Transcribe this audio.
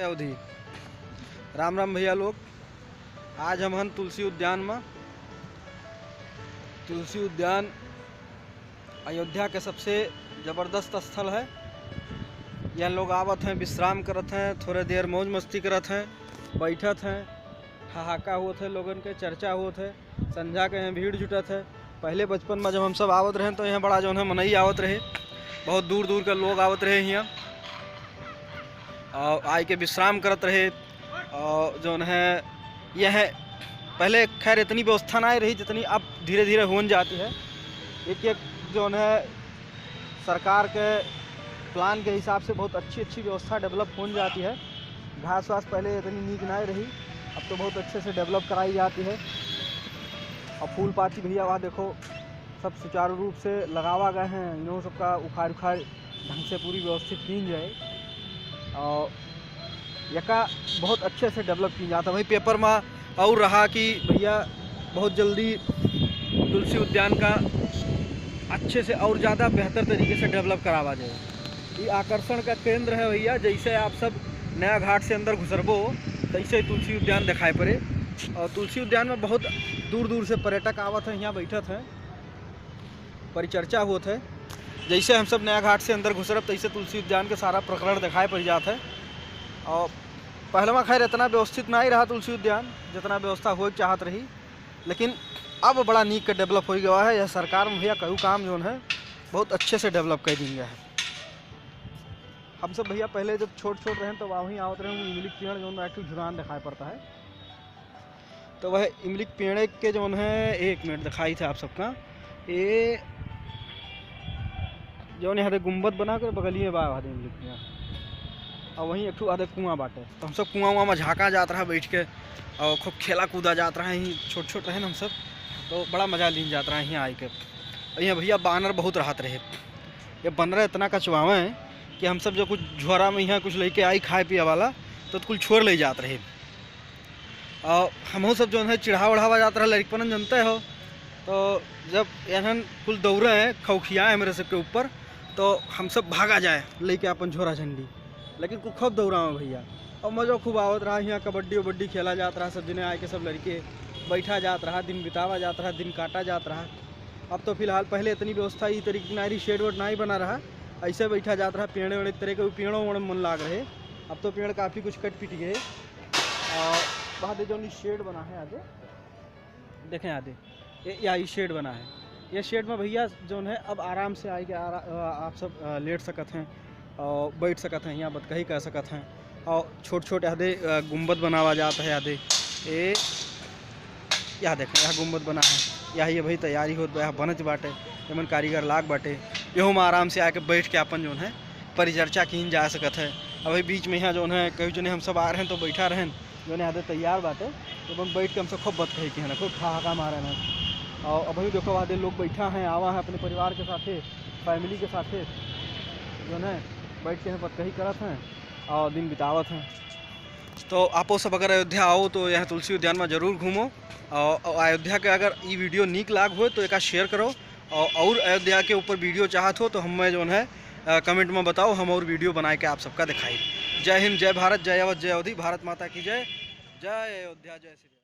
अवधि। राम राम भैया लोग। आज हम हन तुलसी उद्यान में। तुलसी उद्यान अयोध्या के सबसे ज़बरदस्त स्थल है। यहाँ लोग आवत हैं, विश्राम करत हैं, थोड़े देर मौज मस्ती करत हैं, बैठत हैं, ठहाका होत है, लोगन के चर्चा होत है, संध्या के यहाँ भीड़ जुटत है। पहले बचपन में जब हम सब आवत रहे तो यहाँ बड़ा जो है मनई आवत रहे, बहुत दूर दूर के लोग आवत रहे यहाँ और आए के विश्राम करत रहे। और जो है यह पहले खैर इतनी व्यवस्था ना रही जितनी अब धीरे धीरे होने जाती है। एक एक जो है सरकार के प्लान के हिसाब से बहुत अच्छी अच्छी व्यवस्था डेवलप होने जाती है। घास वास पहले इतनी नीक ना रही, अब तो बहुत अच्छे से डेवलप कराई जाती है। और फूल पाती भैया वहाँ देखो सब सुचारू रूप से लगावा गए हैं, इन्हों सबका उखाड़ ढंग से पूरी व्यवस्थित की जाए और यका बहुत अच्छे से डेवलप की जाता है। वही पेपर में और रहा कि भैया बहुत जल्दी तुलसी उद्यान का अच्छे से और ज़्यादा बेहतर तरीके से डेवलप करावा जाए। ये आकर्षण का केंद्र है भैया। जैसे आप सब नया घाट से अंदर घुसरबो तैसे तुलसी उद्यान दिखाई पड़े। और तुलसी उद्यान में बहुत दूर दूर से पर्यटक आवत हैं, यहाँ बैठत हैं, परिचर्चा होत है। जैसे हम सब नया घाट से अंदर घुसरब तैसे तुलसी उद्यान के सारा प्रकरण दिखाई पड़ जाता है। और पहले में खैर इतना व्यवस्थित ना ही रहा तुलसी उद्यान जितना व्यवस्था हो चाहत रही, लेकिन अब बड़ा नीक के डेवलप हो गया है। यह सरकार में भैया कहूँ काम जो है बहुत अच्छे से डेवलप कर दी गया है। हम सब भैया पहले जब छोट छोट रहे तो वहीं आवत रहे, इमली पेड़ जो है झुरान दिखाई पड़ता है, तो वह इमली पेड़ के जो है 1 मिनट दिखाई थे आप सबका। ये जो है गुम्बद बना कर बगलिए बा आधे इमली पेड़ और वहीं एक आधे कुआं बाटे, तो हम सब कुआं में झाँका जात रहा बैठ के और खूब खेला कूदा जात रहा। यहीं छोट छोट रहे हम सब तो बड़ा मज़ा लीन जात रहा यहाँ आई के। यहाँ भैया बानर बहुत राहत रहे। ये बनर इतना कचवावे हैं कि हम सब जो कुछ झोरा में यहाँ कुछ लेके आई खाए पिए वाला तो कुल छोड़ ले जात रहे। और हम सब जो है चिढ़ा उढ़ावा जाता रहा लड़कपन जनते हो। तो जब यहाँ कुल दौड़े हैं खौखिया है मेरे सबके ऊपर तो हम सब भागा जाए लेके अपन झोरा झंडी, लेकिन कुछ खूब दौड़ा भैया और मज़ा खूब आवत रहा। यहाँ कबड्डी उबड्डी खेला जाता रहा, सब जने आए के सब लड़के बैठा जात रहा, दिन बितावा जाता रहा, दिन काटा जाता रहा। अब तो फिलहाल पहले इतनी व्यवस्था इस तरीके की ना रही, शेड वेड ना ही बना रहा, ऐसे बैठा जाता रहा। पेड़ वेड़ तरह के पेड़ों वेड़ मन लाग रहे। अब तो पेड़ काफ़ी कुछ कट पिट गए और बाद जो शेड बना है आगे देखें, आगे ये शेड बना है। ये शेड में भैया जो है अब आराम से आए के आप सब लेट सकते हैं और बैठ सकते हैं, यहाँ बतकही कर सकते हैं। और छोट छोट आधे गुम्बद बनावा जाता है, आधे ये यहाँ देखें यहाँ गुम्बद बना है, यहाँ ये भाई तैयारी होत बा, यहाँ बनत बाटे, एमन कारीगर लाग बाटे। यहूँ में आराम से आके बैठ के अपन जो है परिचर्चा की जा सकत है। अभी बीच में यहाँ जो है कहीं जो हम सब आ रहे हैं तो बैठा रहें जो है आधे तैयार बाटे, तो हम बैठ के हम सब खूब बत कही के हैं, खूब ठहाका मारे हैं। और अभी देखो आधे लोग बैठा हैं, आवा है अपने परिवार के साथे, फैमिली के साथे जो है बैठ के बत कही करत हैं और दिन बितावत हैं। तो आप सब अगर अयोध्या आओ तो यहाँ तुलसी उद्यान में ज़रूर घूमो। और अयोध्या के अगर ये वीडियो नीक लाग हो तो एक शेयर करो और अयोध्या के ऊपर वीडियो चाहत हो तो हमें जो है कमेंट में बताओ, हम और वीडियो बना के आप सबका दिखाई। जय हिंद, जय भारत, जय अवध, जय अवधि, भारत माता की जय, जय अयोध्या, जय श्री।